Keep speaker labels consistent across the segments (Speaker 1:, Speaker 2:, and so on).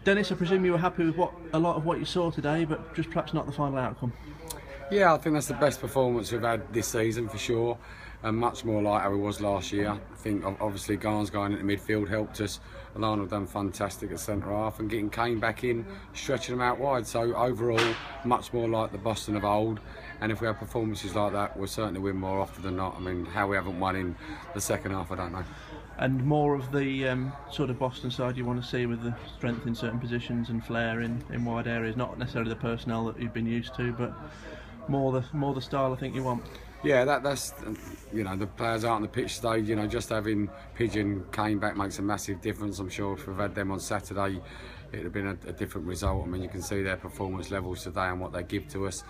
Speaker 1: Dennis, I presume you were happy with a lot of what you saw today, but just perhaps not the final outcome.
Speaker 2: Yeah, I think that's the best performance we've had this season for sure, and much more like how it was last year. I think obviously Garns going into midfield helped us. Alana have done fantastic at centre half, and getting Kane back in, stretching them out wide. So overall, much more like the Boston of old. And if we have performances like that, we'll certainly win more often than not. I mean, how we haven't won in the second half, I don't know.
Speaker 1: And more of the sort of Boston side you want to see, with the strength in certain positions and flair in wide areas, not necessarily the personnel that you've been used to, but more the style I think you want.
Speaker 2: Yeah, that's you know, the players out on the pitch today. You know, just having Pigeon Kane back makes a massive difference. I'm sure if we've had them on Saturday, it'd have been a different result. I mean, you can see their performance levels today and what they give to us.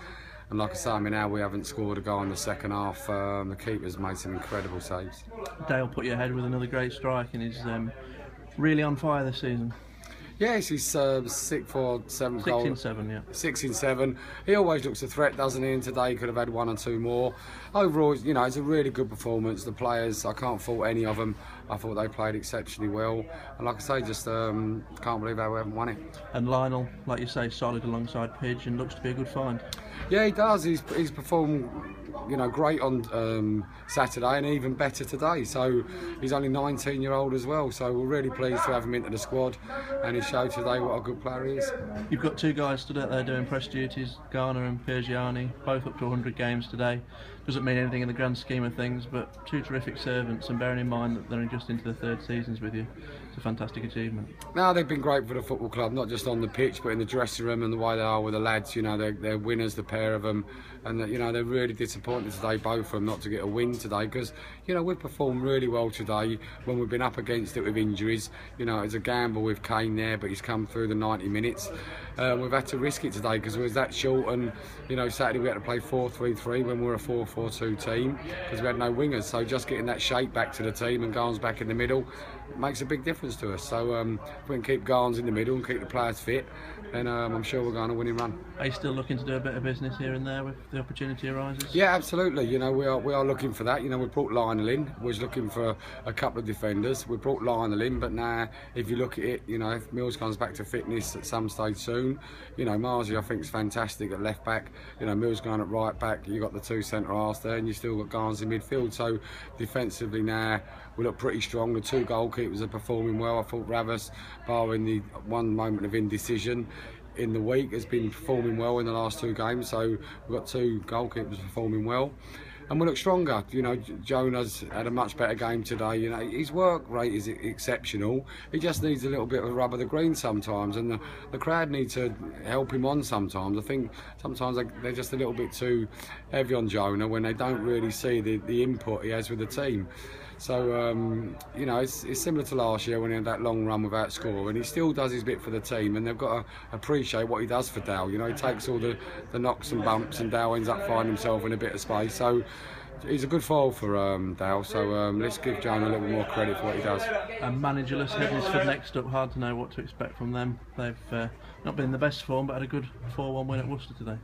Speaker 2: And like I say, I mean, now we haven't scored a goal in the second half. The keeper's made some incredible saves.
Speaker 1: Dale put you ahead with another great strike, and he's really on fire this season.
Speaker 2: Yes, he's 6 for 7 goals.
Speaker 1: 6 in 7, yeah.
Speaker 2: 6 in 7. He always looks a threat, doesn't he? And today he could have had 1 or 2 more. Overall, you know, it's a really good performance. The players, I can't fault any of them. I thought they played exceptionally well. And like I say, just can't believe how we haven't won it.
Speaker 1: And Lionel, like you say, solid alongside Pidge, and looks to be a good find.
Speaker 2: Yeah, he does. He's performed, you know, great on Saturday, and even better today. So he's only 19-year-old as well. So we're really pleased to have him into the squad, and he showed today what a good player he is.
Speaker 1: You've got 2 guys stood out there doing press duties, Garner and Piergiani, both up to 100 games today. Doesn't mean anything in the grand scheme of things, but 2 terrific servants, and bearing in mind that they're just into their 3rd seasons with you, it's a fantastic achievement.
Speaker 2: No, they've been great for the football club, not just on the pitch, but in the dressing room and the way they are with the lads. You know, they're winners, the pair of them, and you know, they're really disappointed today, both of them, not to get a win today, because you know, we've performed really well today when we've been up against it with injuries. You know, it's a gamble with Kane there, but he's come through the 90 minutes. We've had to risk it today because it was that short, and you know, Saturday we had to play 4-3-3 when we were a 4-4-2 team because we had no wingers. So just getting that shape back to the team and Garns back in the middle makes a big difference to us. So if we can keep Garns in the middle and keep the players fit, then I'm sure we're going on a winning run.
Speaker 1: Are you still looking to do a bit of business here and there if the opportunity arises?
Speaker 2: Yeah, absolutely. You know, we are looking for that. You know, we brought Lionel in. We was looking for a couple of defenders. We brought Lionel in, but now if you look at it, you know, if Mills comes back to fitness at some stage soon, you know, Marzi I think is fantastic at left back. You know, Mills going at right back. You got the 2 centre halves there, and you still got Garns in midfield. So defensively now we look pretty strong. The 2 goalkeepers are performing well. I thought Ravas, barring the one moment of indecision in the week, has been performing well in the last 2 games. So we've got 2 goalkeepers performing well, and we look stronger. You know, Jonah's had a much better game today. You know, his work rate is exceptional. He just needs a little bit of a rub of the green sometimes, and the crowd need to help him on sometimes. I think sometimes they're just a little bit too heavy on Jonah when they don't really see the input he has with the team. So, you know, it's similar to last year when he had that long run without scoring. He still does his bit for the team, and they've got to appreciate what he does for Dale. You know, he takes all the knocks and bumps, and Dale ends up finding himself in a bit of space. So he's a good foil for Dale. So let's give Jonah a little more credit for what he does.
Speaker 1: And managerless Huddersfield next up, hard to know what to expect from them. They've not been in the best form, but had a good 4-1 win at Worcester today.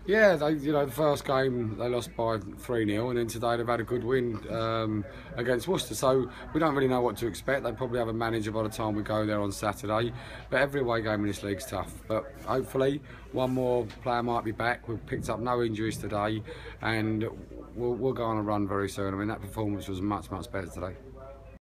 Speaker 2: Yeah, you know, the first game they lost by 3-0, and then today they've had a good win against Worcester. So we don't really know what to expect. They probably have a manager by the time we go there on Saturday. But every away game in this league's tough. But hopefully one more player might be back. We've picked up no injuries today, and we'll go on a run very soon. I mean, that performance was much better today.